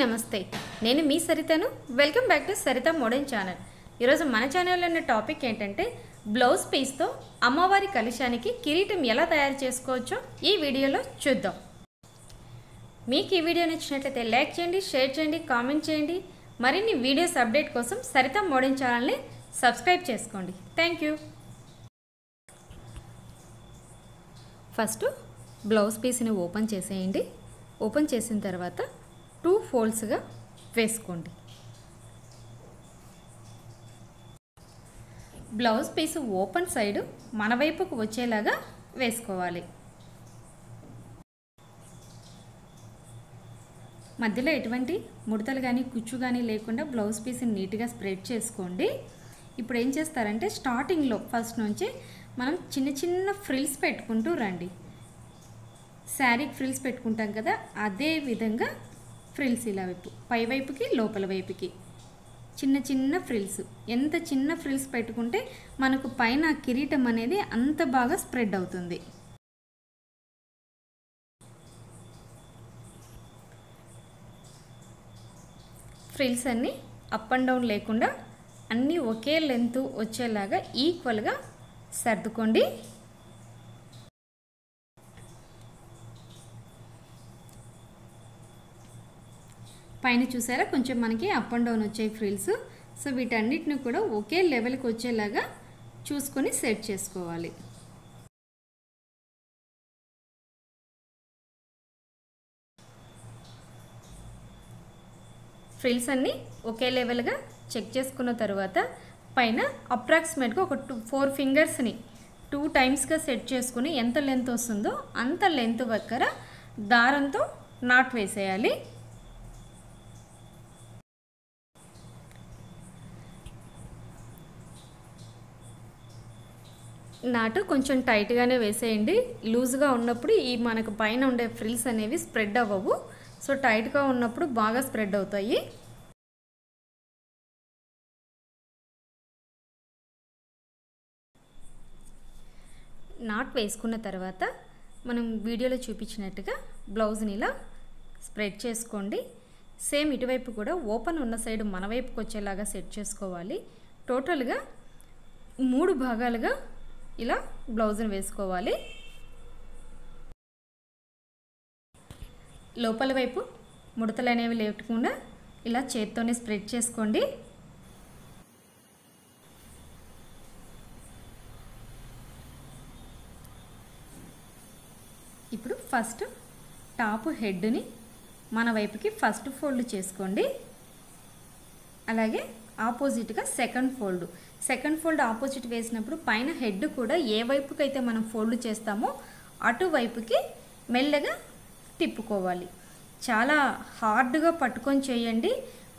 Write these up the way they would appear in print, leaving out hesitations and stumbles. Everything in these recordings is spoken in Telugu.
నమస్తే నేను మీ సరితను welcome back to Saritha modern channel. ఈరోజు మన ఛానల్లో ఉన్న టాపిక్ ఏంటంటే బ్లౌజ్ పీస్తో అమ్మవారి కలశానికి కిరీటం ఎలా తయారు చేసుకోవచ్చో ఈ వీడియోలో చూద్దాం। మీకు ఈ వీడియో నచ్చినట్లయితే లైక్ చేయండి, షేర్ చేయండి, కామెంట్ చేయండి। మరిన్ని వీడియోస్ అప్డేట్ కోసం సరిత మోడర్న్ ఛానల్ని సబ్స్క్రైబ్ చేసుకోండి। Thank you. ఫస్ట్ బ్లౌజ్ పీస్ని ఓపెన్ చేసేయండి। ఓపెన్ చేసిన తర్వాత 2 ఫోల్డ్స్గా వేసుకోండి। బ్లౌజ్ పీస్ ఓపెన్ సైడ్ మన వైపుకు వచ్చేలాగా వేసుకోవాలి। మధ్యలో ఎటువంటి ముడతలు కానీ కుచ్చు కానీ లేకుండా బ్లౌజ్ పీస్ని నీట్గా స్ప్రెడ్ చేసుకోండి। ఇప్పుడు ఏం చేస్తారంటే స్టార్టింగ్లో ఫస్ట్ నుంచి మనం చిన్న చిన్న ఫ్రిల్స్ పెట్టుకుంటూ రండి। శారీకి ఫ్రిల్స్ పెట్టుకుంటాం కదా, అదే విధంగా ఫ్రిల్స్ ఇలా వైపు పై వైపుకి లోపల వైపుకి చిన్న చిన్న ఫ్రిల్స్, ఎంత చిన్న ఫ్రిల్స్ పెట్టుకుంటే మనకు పైన కిరీటం అనేది అంత బాగా స్ప్రెడ్ అవుతుంది। ఫ్రిల్స్ అన్నీ అప్ అండ్ డౌన్ లేకుండా అన్నీ ఒకే లెంత్ వచ్చేలాగా ఈక్వల్గా సర్దుకోండి। పైన చూసారా కొంచెం మనకి అప్ అండ్ డౌన్ వచ్చాయి ఫ్రిల్స్। సో వీటన్నిటిని కూడా ఒకే లెవెల్కి వచ్చేలాగా చూసుకొని సెట్ చేసుకోవాలి। ఫ్రిల్స్ అన్నీ ఒకే లెవెల్గా చెక్ చేసుకున్న తర్వాత పైన అప్రాక్సిమేట్గా ఒక 4 ఫింగర్స్ని 2 టైమ్స్గా సెట్ చేసుకుని ఎంత లెంత్ వస్తుందో అంత లెంత్ దగ్గర దారంతో నాట్ వేసేయాలి। నాటు కొంచెం టైట్గానే వేసేయండి। లూజ్గా ఉన్నప్పుడు ఈ మనకు పైన ఉండే ఫ్రిల్స్ అనేవి స్ప్రెడ్ అవ్వవు। సో టైట్గా ఉన్నప్పుడు బాగా స్ప్రెడ్ అవుతాయి। నాట్ వేసుకున్న తర్వాత మనం వీడియోలో చూపించినట్టుగా బ్లౌజ్ని ఇలా స్ప్రెడ్ చేసుకోండి। సేమ్ ఇటువైపు కూడా ఓపెన్ ఉన్న సైడ్ మన వైపుకి వచ్చేలాగా సెట్ చేసుకోవాలి। టోటల్గా 3 భాగాలుగా ఇలా బ్లౌజ్ని వేసుకోవాలి। లోపల వైపు ముడతలు అనేవి లేకుండా ఇలా చేత్తోనే స్ప్రెడ్ చేసుకోండి। ఇప్పుడు ఫస్ట్ టాప్ హెడ్ని మన వైపుకి ఫస్ట్ ఫోల్డ్ చేసుకోండి। అలాగే ఆపోజిట్గా సెకండ్ ఫోల్డ్ ఆపోజిట్ వేసినప్పుడు పైన హెడ్ కూడా ఏ వైపుకి అయితే మనం ఫోల్డ్ చేస్తామో అటువైపుకి మెల్లగా తిప్పుకోవాలి। చాలా హార్డ్గా పట్టుకొని చేయండి,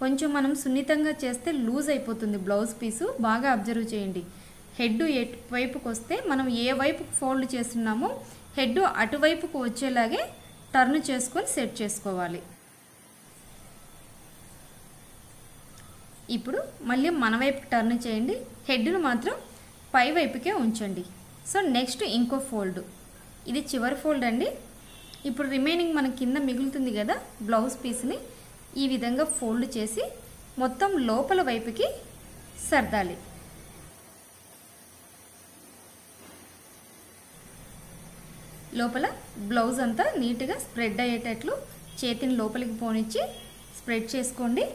కొంచెం మనం సున్నితంగా చేస్తే లూజ్ అయిపోతుంది బ్లౌజ్ పీసు। బాగా అబ్జర్వ్ చేయండి, హెడ్ ఎటువైపుకి వస్తే మనం ఏ వైపుకి ఫోల్డ్ చేస్తున్నామో హెడ్ అటువైపుకు వచ్చేలాగే టర్న్ చేసుకొని సెట్ చేసుకోవాలి। ఇప్పుడు మళ్ళీ మన వైపుకి టర్న్ చేయండి, హెడ్ను మాత్రం పై వైపుకే ఉంచండి। సో నెక్స్ట్ ఇంకో ఫోల్డ్, ఇది చివరి ఫోల్డ్ అండి। ఇప్పుడు రిమైనింగ్ మన కింద మిగులుతుంది కదా బ్లౌజ్ పీస్ని ఈ విధంగా ఫోల్డ్ చేసి మొత్తం లోపల వైపుకి సర్దాలి। లోపల బ్లౌజ్ అంతా నీట్గా స్ప్రెడ్ అయ్యేటట్లు చేతిని లోపలికి పోనిచ్చి స్ప్రెడ్ చేసుకోండి।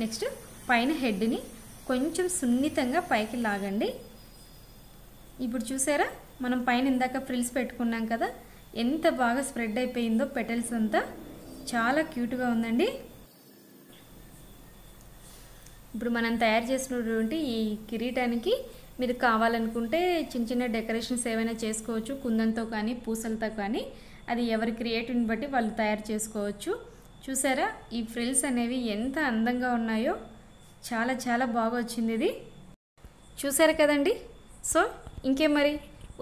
నెక్స్ట్ పైన హెడ్ని కొంచెం సున్నితంగా పైకి లాగండి। ఇప్పుడు చూసారా మనం పైన ఇందాక ఫ్రిల్స్ పెట్టుకున్నాం కదా, ఎంత బాగా స్ప్రెడ్ అయిపోయిందో పెటల్స్ అంతా, చాలా క్యూట్గా ఉందండి। ఇప్పుడు మనం తయారు చేసినటువంటి ఈ కిరీటానికి మీరు కావాలనుకుంటే చిన్న చిన్న డెకరేషన్స్ ఏమైనా చేసుకోవచ్చు, కుందంతో కానీ పూసలతో కానీ, అది ఎవరి క్రియేటివ్ని బట్టి వాళ్ళు తయారు చేసుకోవచ్చు। చూసారా ఈ ఫ్రిల్స్ అనేవి ఎంత అందంగా ఉన్నాయో, చాలా చాలా బాగా వచ్చింది ఇది, చూసారు కదండి। సో ఇంకే మరి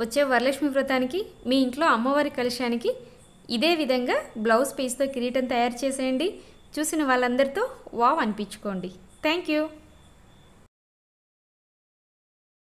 వచ్చే వరలక్ష్మి వ్రతానికి మీ ఇంట్లో అమ్మవారి కలశానికి ఇదే విధంగా బ్లౌజ్ పీస్తో కిరీటం తయారు చేసేయండి। చూసిన వాళ్ళందరితో వావ్ అనిపించుకోండి। Thank you.